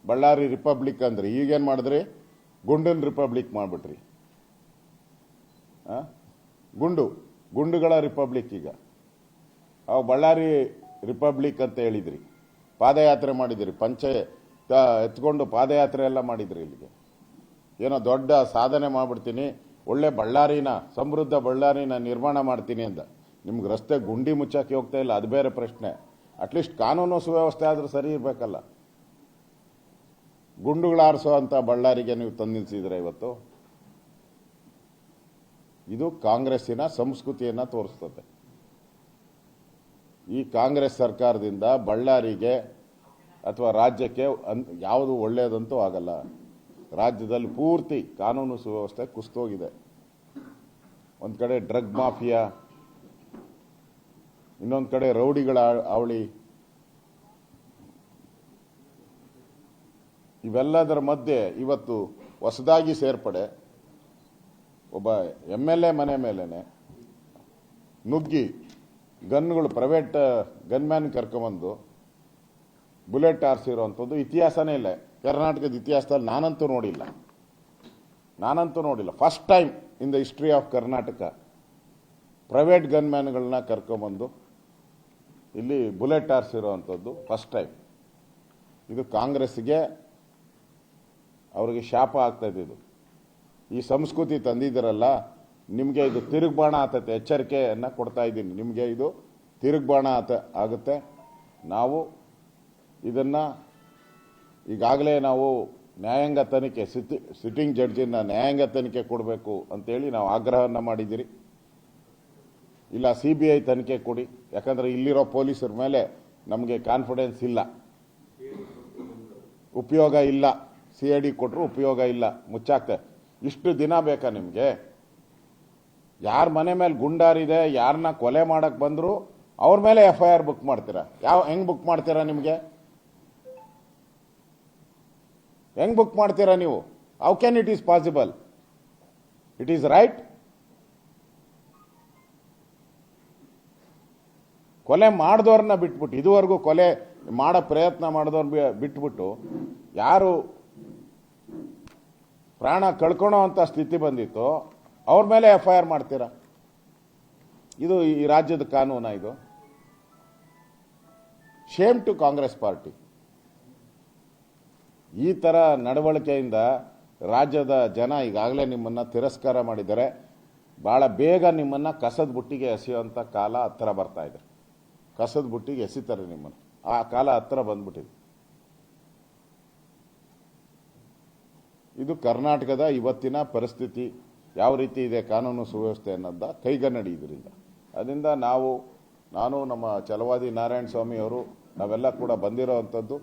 Ballari republic ಅಂದ್ರಿ, ಈಗೇನು ಮಾಡಿದ್ರಿ? ಗುಂಡನ್ ರಿಪಬ್ಲಿಕ್ ಮಾಡಿಬಿಟ್ರಿ. ಗುಂಡುಗಳ ರಿಪಬ್ಲಿಕ್. ಈಗ ಅವು ಬಳ್ಳಾರಿ ರಿಪಬ್ಲಿಕ್ ಅಂತ ಹೇಳಿದ್ರಿ. ಪಾದಯಾತ್ರೆ ಮಾಡಿದ್ರಿ, ಪಂಚೆ ಎತ್ಕೊಂಡು ಪಾದಯಾತ್ರೆ ಎಲ್ಲ ಮಾಡಿದ್ರಿ. ಇಲ್ಲಿಗೆ ಏನೋ ದೊಡ್ಡ ಸಾಧನೆ ಮಾಡ್ಬಿಡ್ತೀನಿ, ಒಳ್ಳೆ ಬಳ್ಳಾರಿನ, ಸಮೃದ್ಧ ಬಳ್ಳಾರಿನ ನಿರ್ಮಾಣ ಮಾಡ್ತೀನಿ ಅಂತ. ನಿಮ್ಗೆ ರಸ್ತೆ ಗುಂಡಿ ಮುಚ್ಚಾಕಿ ಹೋಗ್ತಾ ಇಲ್ಲ, ಅದು ಬೇರೆ ಪ್ರಶ್ನೆ. ಅಟ್ಲೀಸ್ಟ್ ಕಾನೂನು ಸುವ್ಯವಸ್ಥೆ ಆದರೂ ಸರಿ ಇರಬೇಕಲ್ಲ. ಗುಂಡುಗಳಾರಿಸೋ ಅಂತ ಬಳ್ಳಾರಿಗೆ ನೀವು ತಂದಿಸಿದ್ರೆ ಇವತ್ತು. ಇದು ಕಾಂಗ್ರೆಸ್ಸಿನ ಸಂಸ್ಕೃತಿಯನ್ನ ತೋರಿಸ್ತದೆ. ಈ ಕಾಂಗ್ರೆಸ್ ಸರ್ಕಾರದಿಂದ ಬಳ್ಳಾರಿಗೆ ಅಥವಾ ರಾಜ್ಯಕ್ಕೆ ಯಾವುದು ಒಳ್ಳೆಯದಂತೂ ಆಗಲ್ಲ. ರಾಜ್ಯದಲ್ಲಿ ಪೂರ್ತಿ ಕಾನೂನು ಸುವ್ಯವಸ್ಥೆ ಕುಸಿದೋಗಿದೆ. ಒಂದು ಕಡೆ ಡ್ರಗ್ ಮಾಫಿಯಾ, ಇನ್ನೊಂದು ಕಡೆ ರೌಡಿಗಳ ಅವಳಿ. ಇವೆಲ್ಲದರ ಮಧ್ಯೆ ಇವತ್ತು ಹೊಸದಾಗಿ ಸೇರ್ಪಡೆ ಒಬ್ಬ MLA ಮನೆ ಮೇಲೇನೆ ನುಗ್ಗಿ ಗನ್ಗಳು, ಪ್ರೈವೇಟ್ ಗನ್ಮ್ಯಾನ್ ಕರ್ಕೊಂಬಂದು ಬುಲೆಟ್ ಆರಿಸಿರೋವಂಥದ್ದು ಇತಿಹಾಸನೇ ಇಲ್ಲ ಕರ್ನಾಟಕದ ಇತಿಹಾಸದಲ್ಲಿ. ನಾನಂತೂ ನೋಡಿಲ್ಲ. First time in the history of Karnataka private ಗನ್ಮ್ಯಾನ್ಗಳನ್ನ ಕರ್ಕೊಂಬಂದು ಇಲ್ಲಿ ಬುಲೆಟ್ ಆರಿಸಿರೋವಂಥದ್ದು ಫಸ್ಟ್ ಟೈಮ್. ಇದು ಕಾಂಗ್ರೆಸ್ಗೆ ಅವರಿಗೆ ಶಾಪ ಆಗ್ತಾ ಇದೆ. ಈ ಸಂಸ್ಕೃತಿ ತಂದಿದ್ದೀರಲ್ಲ, ನಿಮಗೆ ಇದು ತಿರುಗ್ಬಾಣ ಆತತೆ. ಎಚ್ಚರಿಕೆಯನ್ನು ಕೊಡ್ತಾ ಇದ್ದೀನಿ, ನಿಮಗೆ ಇದು ತಿರುಗ್ಬಾಣ ಆಗುತ್ತೆ. ನಾವು ಇದನ್ನು ಈಗಾಗಲೇ ನಾವು ನ್ಯಾಯಾಂಗ ತನಿಖೆ, ಸಿಟ್ಟಿಂಗ್ ಜಡ್ಜಿನ ನ್ಯಾಯಾಂಗ ತನಿಖೆ ಕೊಡಬೇಕು ಅಂತೇಳಿ ನಾವು ಆಗ್ರಹವನ್ನು ಮಾಡಿದ್ದೀರಿ. ಇಲ್ಲ CBI ತನಿಖೆ ಕೊಡಿ, ಯಾಕಂದರೆ ಇಲ್ಲಿರೋ ಪೊಲೀಸರ ಮೇಲೆ ನಮಗೆ ಕಾನ್ಫಿಡೆನ್ಸ್ ಇಲ್ಲ, ಉಪಯೋಗ ಇಲ್ಲ. CID ಕೊಟ್ಟರು ಉಪಯೋಗ ಇಲ್ಲ, ಮುಚ್ಚಾಕ್ತೆ. ಇಷ್ಟು ದಿನ ಬೇಕಾ ನಿಮಗೆ? ಯಾರ ಮನೆ ಮೇಲೆ ಗುಂಡಾರಿದೆ, ಯಾರನ್ನ ಕೊಲೆ ಮಾಡಕ್ಕೆ ಬಂದ್ರು ಅವ್ರ ಮೇಲೆ FIR ಬುಕ್ ಮಾಡ್ತೀರಾ? ಹೆಂಗ್ ಬುಕ್ ಮಾಡ್ತೀರಾ? ನಿಮಗೆ ಹೆಂಗ್ ಬುಕ್ ಮಾಡ್ತೀರಾ ನೀವು? How can it is possible? It is right? ಕೊಲೆ ಮಾಡಿದವ್ರನ್ನ ಬಿಟ್ಬಿಟ್ಟು, ಇದುವರೆಗೂ ಕೊಲೆ ಮಾಡೋ ಪ್ರಯತ್ನ ಮಾಡಿದವ್ರನ್ನ ಬಿಟ್ಬಿಟ್ಟು, ಯಾರು ಪ್ರಾಣ ಕಳ್ಕೊಳ್ಳೋ ಅಂತ ಸ್ಥಿತಿ ಬಂದಿತ್ತು ಅವ್ರ ಮೇಲೆ FIR ಮಾಡ್ತೀರಾ? ಇದು ಈ ರಾಜ್ಯದ ಕಾನೂನಾ? ಇದು ಶೇಮ್ ಟು ಕಾಂಗ್ರೆಸ್ ಪಾರ್ಟಿ. ಈ ತರ ನಡವಳಿಕೆಯಿಂದ ರಾಜ್ಯದ ಜನ ಈಗಾಗಲೇ ನಿಮ್ಮನ್ನ ತಿರಸ್ಕಾರ ಮಾಡಿದ್ದಾರೆ. ಬಹಳ ಬೇಗ ನಿಮ್ಮನ್ನ ಕಸದ ಬುಟ್ಟಿಗೆ ಎಸೆಯುವಂತ ಕಾಲ ಹತ್ರ ಬರ್ತಾ ಇದೆ. ಕಸದ ಬುಟ್ಟಿಗೆ ಎಸಿತಾರೆ ನಿಮ್ಮನ್ನು, ಆ ಕಾಲ ಹತ್ರ ಬಂದ್ಬಿಟ್ಟಿದೆ. ಇದು ಕರ್ನಾಟಕದ ಇವತ್ತಿನ ಪರಿಸ್ಥಿತಿ ಯಾವ ರೀತಿ ಇದೆ, ಕಾನೂನು ಸುವ್ಯವಸ್ಥೆ ಅನ್ನೋದ ಕೈಗನ್ನಡಿ ಇದರಿಂದ. ಅದರಿಂದ ನಾನು ನಮ್ಮ ಛಲವಾದಿ ನಾರಾಯಣ ಸ್ವಾಮಿ ಅವರು ನಾವೆಲ್ಲ ಕೂಡ ಬಂದಿರೋ ಅಂಥದ್ದು,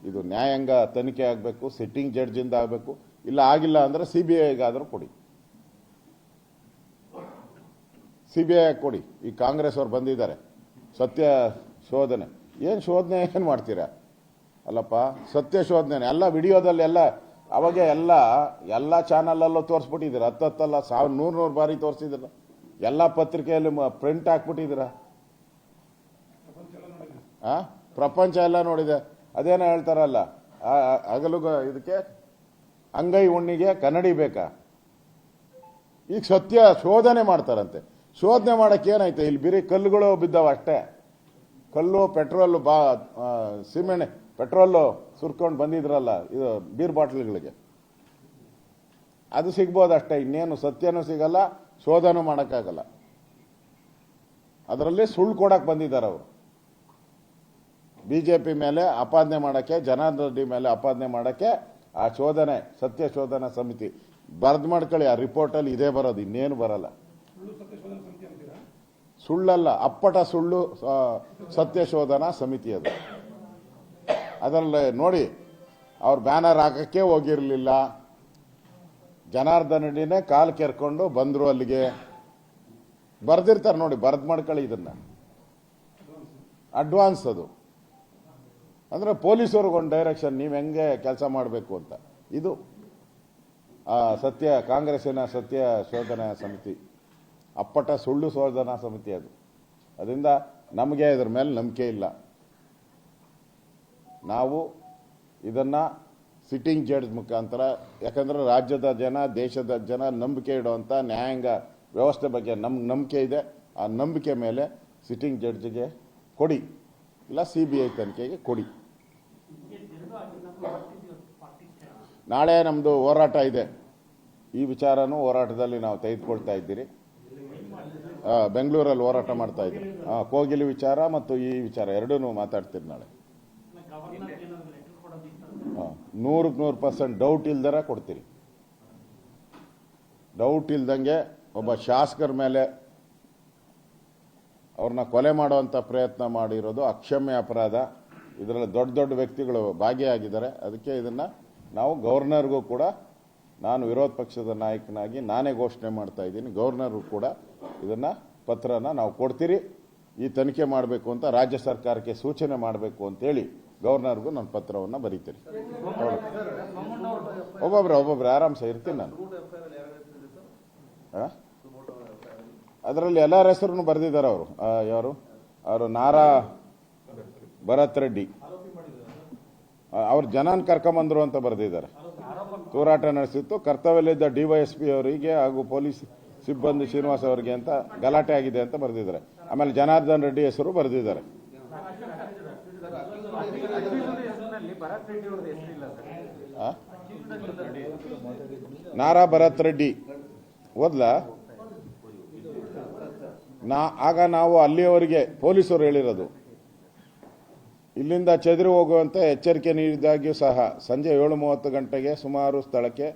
ಇದು ನ್ಯಾಯಾಂಗ ತನಿಖೆ ಆಗಬೇಕು, ಸಿಟ್ಟಿಂಗ್ ಜಡ್ಜಿಂದ ಆಗಬೇಕು. ಇಲ್ಲ ಆಗಿಲ್ಲ ಅಂದರೆ CBIಗಾದರೂ ಕೊಡಿ, CBI ಕೊಡಿ. ಈ ಕಾಂಗ್ರೆಸ್ ಅವ್ರು ಬಂದಿದ್ದಾರೆ, ಸತ್ಯ ಶೋಧನೆ. ಏನು ಶೋಧನೆ ಏನು ಮಾಡ್ತೀರಾ? ಅಲ್ಲಪ್ಪ, ಸತ್ಯ ಶೋಧನೆ ಎಲ್ಲ ವಿಡಿಯೋದಲ್ಲಿ ಎಲ್ಲ ಅವಾಗ ಎಲ್ಲ ಚಾನಲಲ್ಲೂ ತೋರಿಸ್ಬಿಟ್ಟಿದ್ದೀರ. ಹತ್ತಲ್ಲ, 100 ಬಾರಿ ತೋರಿಸಿದ್ದೀರ. ಎಲ್ಲ ಪತ್ರಿಕೆಯಲ್ಲಿ ಪ್ರಿಂಟ್ ಹಾಕ್ಬಿಟ್ಟಿದ್ದೀರ. ಪ್ರಪಂಚ ಎಲ್ಲ ನೋಡಿದೆ. ಅದೇನೋ ಹೇಳ್ತಾರಲ್ಲ, ಇದಕ್ಕೆ ಅಂಗೈ ಹುಣ್ಣಿಗೆ ಕನ್ನಡಿ ಬೇಕಾ? ಈಗ ಸತ್ಯ ಶೋಧನೆ ಮಾಡ್ತಾರಂತೆ. ಶೋಧನೆ ಮಾಡಕ್ಕೆ ಏನಾಯ್ತು? ಇಲ್ಲಿ ಬಿರಿ ಕಲ್ಲುಗಳು ಬಿದ್ದಾವ ಅಷ್ಟೇ. ಕಲ್ಲು, ಪೆಟ್ರೋಲ್, ಸಿಮೆಂಟ್, ಪೆಟ್ರೋಲು ಸುರ್ಕೊಂಡು ಬಂದಿದ್ರಲ್ಲ ಇದು ಬೀರ್ ಬಾಟ್ಲ್ಗಳಿಗೆ, ಅದು ಸಿಗ್ಬೋದು ಅಷ್ಟೇ. ಇನ್ನೇನು ಸತ್ಯನೂ ಸಿಗಲ್ಲ, ಶೋಧನೂ ಮಾಡೋಕ್ಕಾಗಲ್ಲ. ಅದರಲ್ಲಿ ಸುಳ್ಳು ಕೊಡಕ್ಕೆ ಬಂದಿದ್ದಾರೆ ಅವರು. BJP ಮೇಲೆ ಆಪಾದನೆ ಮಾಡೋಕ್ಕೆ, ಜನಾರ್ದನ್ ರೆಡ್ಡಿ ಮೇಲೆ ಆಪಾದನೆ ಮಾಡೋಕ್ಕೆ ಆ ಶೋಧನೆ, ಸತ್ಯ ಶೋಧನಾ ಸಮಿತಿ ಬರ್ದು ಮಾಡ್ಕೊಳ್ಳಿ. ಆ ರಿಪೋರ್ಟಲ್ಲಿ ಇದೇ ಬರೋದು, ಇನ್ನೇನು ಬರಲ್ಲ. ಸುಳ್ಳಲ್ಲ, ಅಪ್ಪಟ ಸುಳ್ಳು ಸತ್ಯ ಶೋಧನಾ ಸಮಿತಿ ಅದು. ಅದರಲ್ಲಿ ನೋಡಿ, ಅವ್ರ ಬ್ಯಾನರ್ ಹಾಕಕ್ಕೆ ಹೋಗಿರಲಿಲ್ಲ, ಜನಾರ್ದನ್ ರೆಡ್ಡಿನೇ ಕಾಲು ಕೆರ್ಕೊಂಡು ಬಂದ್ರು ಅಲ್ಲಿಗೆ. ಬರ್ದಿರ್ತಾರೆ ನೋಡಿ, ಬರ್ದ್ ಮಾಡ್ಕೊಳ್ಳಿ. ಇದನ್ನ ಅಡ್ವಾನ್ಸ್ ಅದು. ಅಂದ್ರೆ ಪೊಲೀಸವ್ರಿಗೊಂದು ಡೈರೆಕ್ಷನ್, ನೀವು ಹೆಂಗೆ ಕೆಲಸ ಮಾಡಬೇಕು ಅಂತ. ಇದು ಕಾಂಗ್ರೆಸ್ಸಿನ ಸತ್ಯ ಶೋಧನಾ ಸಮಿತಿ, ಅಪ್ಪಟ ಸುಳ್ಳು ಶೋಧನಾ ಸಮಿತಿ ಅದು. ಅದರಿಂದ ನಮಗೆ ಇದರ ಮೇಲೆ ನಂಬಿಕೆ ಇಲ್ಲ. ನಾವು ಇದನ್ನ ಸಿಟ್ಟಿಂಗ್ ಜಡ್ಜ್ ಮುಖಾಂತರ, ಯಾಕಂದ್ರೆ ರಾಜ್ಯದ ಜನ, ದೇಶದ ಜನ ನಂಬಿಕೆ ಇಡುವಂಥ ನ್ಯಾಯಾಂಗ ವ್ಯವಸ್ಥೆ ಬಗ್ಗೆ ನಮ್ಗೆ ನಂಬಿಕೆ ಇದೆ. ಆ ನಂಬಿಕೆ ಮೇಲೆ ಸಿಟ್ಟಿಂಗ್ ಜಡ್ಜ್ಗೆ ಕೊಡಿ, ಇಲ್ಲ CBI ತನಿಖೆಗೆ ಕೊಡಿ. ನಾಳೆ ನಮ್ಮದು ಹೋರಾಟ ಇದೆ. ಈ ವಿಚಾರನೂ ಹೋರಾಟದಲ್ಲಿ ನಾವು ತೆಗೆದುಕೊಳ್ತಾ ಇದ್ದೀರಿ. ಬೆಂಗಳೂರಲ್ಲಿ ಹೋರಾಟ ಮಾಡ್ತಾ ಇದ್ದೀರಿ. ಕೋಗಿಲಿ ವಿಚಾರ ಮತ್ತು ಈ ವಿಚಾರ ಎರಡೂ ಮಾತಾಡ್ತೀರಿ ನಾಳೆ. 100% ಡೌಟ್ ಇಲ್ದರ ಕೊಡ್ತೀರಿ. ಡೌಟ್ ಇಲ್ದಂಗೆ ಒಬ್ಬ ಶಾಸಕರ ಮೇಲೆ ಅವ್ರನ್ನ ಕೊಲೆ ಮಾಡುವಂಥ ಪ್ರಯತ್ನ ಮಾಡಿರೋದು ಅಕ್ಷಮ್ಯ ಅಪರಾಧ. ಇದರಲ್ಲಿ ದೊಡ್ಡ ದೊಡ್ಡ ವ್ಯಕ್ತಿಗಳು ಭಾಗಿಯಾಗಿದ್ದಾರೆ. ಅದಕ್ಕೆ ಇದನ್ನು ನಾವು ಗವರ್ನರ್ಗೂ ಕೂಡ, ನಾನು ವಿರೋಧ ಪಕ್ಷದ ನಾಯಕನಾಗಿ ನಾನೇ ಘೋಷಣೆ ಮಾಡ್ತಾ ಇದ್ದೀನಿ, ಗವರ್ನರ್ಗೂ ಕೂಡ ಇದನ್ನು ಪತ್ರನ ನಾವು ಕೊಡ್ತೀರಿ. ಈ ತನಿಖೆ ಮಾಡಬೇಕು ಅಂತ ರಾಜ್ಯ ಸರ್ಕಾರಕ್ಕೆ ಸೂಚನೆ ಮಾಡಬೇಕು ಅಂತೇಳಿ ಗವರ್ನರ್ಗೂ ನನ್ನ ಪತ್ರವನ್ನು ಬರೀತೀರಿ. ಒಬ್ಬೊಬ್ರು ಆರಾಮ್ಸೆ ಇರ್ತೀನಿ ನಾನು. ಅದರಲ್ಲಿ ಎಲ್ಲರ ಹೆಸರನ್ನು ಬರೆದಿದ್ದಾರೆ ಅವರು. ಅವರು ನಾರಾ ಭರತ್ ರೆಡ್ಡಿ ಅವ್ರ ಜನನ್ ಕರ್ಕೊಂಬಂದ್ರು ಅಂತ ಬರೆದಿದ್ದಾರೆ. ಹೋರಾಟ ನಡೆಸಿತ್ತು, ಕರ್ತವ್ಯದಲ್ಲಿದ್ದ DYSP ಅವರಿಗೆ ಹಾಗೂ ಪೊಲೀಸ್ ಸಿಬ್ಬಂದಿ ಶ್ರೀನಿವಾಸ್ ಅವರಿಗೆ ಅಂತ ಗಲಾಟೆ ಆಗಿದೆ ಅಂತ ಬರೆದಿದ್ದಾರೆ. ಆಮೇಲೆ ಜನಾರ್ದನ್ ರೆಡ್ಡಿ ಹೆಸರು ಬರೆದಿದ್ದಾರೆ. ನಾರಾ ಭರತ್ ರೆಡ್ಡಿ ಓದ್ಲಾ? ಆಗ ನಾವು ಅಲ್ಲಿಯವರೆಗೆ ಪೊಲೀಸರು ಹೇಳಿರೋದು, ಇಲ್ಲಿಂದ ಚೆದರಿ ಹೋಗುವಂತೆ ಎಚ್ಚರಿಕೆ ನೀಡಿದಾಗ್ಯೂ ಸಹ ಸಂಜೆ 7:30 ಗಂಟೆಗೆ ಸುಮಾರು ಸ್ಥಳಕ್ಕೆ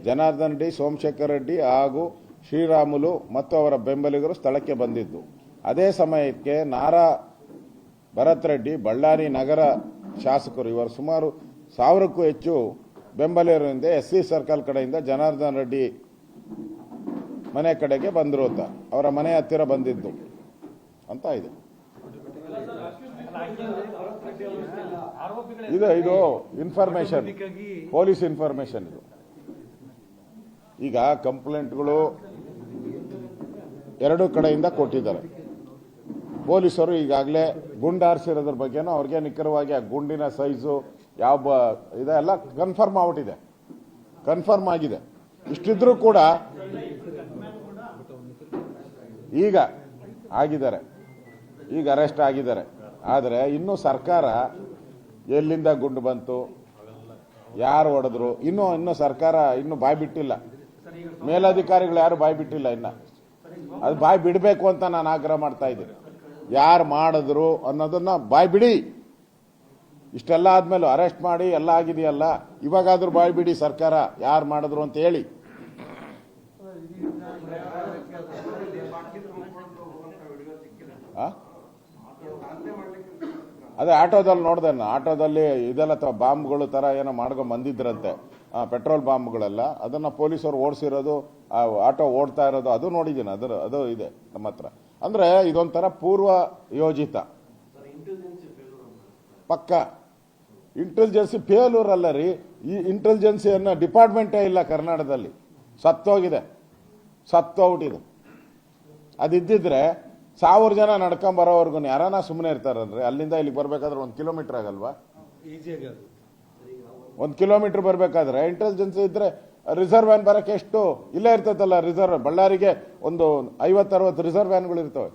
ಜನಾರ್ದನ್ ರೆಡ್ಡಿ, ಸೋಮಶೇಖರ್ ರೆಡ್ಡಿ ಹಾಗೂ ಶ್ರೀರಾಮುಲು ಮತ್ತು ಅವರ ಬೆಂಬಲಿಗರು ಸ್ಥಳಕ್ಕೆ ಬಂದಿದ್ದು. ಅದೇ ಸಮಯಕ್ಕೆ ನಾರಾ ಭರತ್ ರೆಡ್ಡಿ ಬಳ್ಳಾರಿ ನಗರ ಶಾಸಕರು ಇವರು ಸುಮಾರು 1000ಕ್ಕೂ ಹೆಚ್ಚು ಬೆಂಬಲಿಗರಿಂದ SC ಸರ್ಕಲ್ ಕಡೆಯಿಂದ ಜನಾರ್ದನ್ ರೆಡ್ಡಿ ಮನೆ ಕಡೆಗೆ ಬಂದರು ಅಂತ, ಅವರ ಮನೆ ಹತ್ತಿರ ಬಂದಿದ್ದು ಅಂತ ಇದೆ. ಇದು ಇನ್ಫಾರ್ಮೇಶನ್, ಪೊಲೀಸ್ ಇನ್ಫಾರ್ಮೇಶನ್. ಇದು ಈಗ ಕಂಪ್ಲೇಂಟ್ಗಳು ಎರಡೂ ಕಡೆಯಿಂದ ಕೊಟ್ಟಿದ್ದಾರೆ. ಪೊಲೀಸರು ಈಗಾಗಲೇ ಗುಂಡಾರಿಸಿರೋದ್ರ ಬಗ್ಗೆನೂ ಅವ್ರಿಗೆ ನಿಖರವಾಗಿ ಆ ಗುಂಡಿನ ಸೈಜು ಯಾವ ಇದೆಲ್ಲ ಕನ್ಫರ್ಮ್ ಆಗ್ಬಿಟ್ಟಿದೆ, ಕನ್ಫರ್ಮ್ ಆಗಿದೆ. ಇಷ್ಟಿದ್ರೂ ಕೂಡ ಈಗ ಆಗಿದ್ದಾರೆ, ಈಗ ಅರೆಸ್ಟ್ ಆಗಿದ್ದಾರೆ. ಆದರೆ ಇನ್ನೂ ಸರ್ಕಾರ ಎಲ್ಲಿಂದ ಗುಂಡು ಬಂತು, ಯಾರು ಹೊಡೆದ್ರು, ಇನ್ನೂ ಸರ್ಕಾರ ಇನ್ನೂ ಬಾಯಿ ಬಿಟ್ಟಿಲ್ಲ. ಮೇಲಧಿಕಾರಿಗಳು ಯಾರು ಬಾಯಿ ಬಿಟ್ಟಿಲ್ಲ. ಇನ್ನ ಅದು ಬಾಯಿ ಬಿಡಬೇಕು ಅಂತ ನಾನು ಆಗ್ರಹ ಮಾಡ್ತಾ ಇದ್ದೀನಿ. ಯಾರು ಮಾಡಿದ್ರು ಅನ್ನೋದನ್ನ ಬಾಯಿ ಬಿಡಿ. ಇಷ್ಟೆಲ್ಲ ಆದ್ಮೇಲೆ ಅರೆಸ್ಟ್ ಮಾಡಿ ಎಲ್ಲ ಆಗಿದೆಯಲ್ಲ, ಇವಾಗಾದ್ರೂ ಬಾಯಿ ಬಿಡಿ ಸರ್ಕಾರ, ಯಾರು ಮಾಡಿದ್ರು ಅಂತ ಹೇಳಿ. ಅದೇ ಆಟೋದಲ್ಲಿ ನೋಡಿದೆ ನಾನು. ಆಟೋದಲ್ಲಿ ಇದೆಲ್ಲ ಬಾಂಬ್ಗಳು ತರ ಏನೋ ಮಾಡ್ಕೊಂಡು ಬಂದಿದ್ರಂತೆ, ಪೆಟ್ರೋಲ್ ಬಾಂಬ್ಗಳೆಲ್ಲ. ಅದನ್ನ ಪೊಲೀಸರು ಓಡಿಸಿರೋದು, ಆಟೋ ಓಡ್ತಾ ಇರೋದು ಅದು ನೋಡಿದ್ದೀನಿ. ಅದು ಇದೆ ನಮ್ಮ ಹತ್ರ. ಅಂದ್ರೆ ಇದೊಂಥರ ಪೂರ್ವ ಯೋಜಿತ ಪಕ್ಕ. ಇಂಟೆಲಿಜೆನ್ಸಿ ಫೇಲ್ಯೂರ್ ಅಲ್ಲ ರೀ, ಈ ಇಂಟೆಲಿಜೆನ್ಸಿ ಅನ್ನೋ ಡಿಪಾರ್ಟ್ಮೆಂಟೇ ಇಲ್ಲ ಕರ್ನಾಟಕದಲ್ಲಿ. ಸತ್ತೋಗಿದೆ, ಸತ್ತೋಗ್ಬಿಟ್ಟಿದೆ. ಅದಿದ್ದಿದ್ರೆ 1000 ಜನ ನಡ್ಕೊಂಬರೋವರೆಗೂ ಯಾರನ್ನ ಸುಮ್ಮನೆ ಇರ್ತಾರಲ್ರಿ? ಅಲ್ಲಿಂದ ಇಲ್ಲಿಗೆ ಬರ್ಬೇಕಾದ್ರೆ 1 ಕಿಲೋಮೀಟರ್ ಆಗಲ್ವಾ? 1 ಕಿಲೋಮೀಟರ್ ಬರ್ಬೇಕಾದ್ರೆ ಇಂಟೆಲಿಜೆನ್ಸ್ ಇದ್ರೆ ರಿಸರ್ವ್ ವ್ಯಾನ್ ಬರಕ್ಕೆ ಎಷ್ಟು ಇಲ್ಲೇ ಇರ್ತೈತಲ್ಲ. ರಿಸರ್ವ್ ಬಳ್ಳಾರಿಗೆ ಒಂದು 50-60 ರಿಸರ್ವ್ ವ್ಯಾನ್ಗಳು ಇರ್ತವೆ.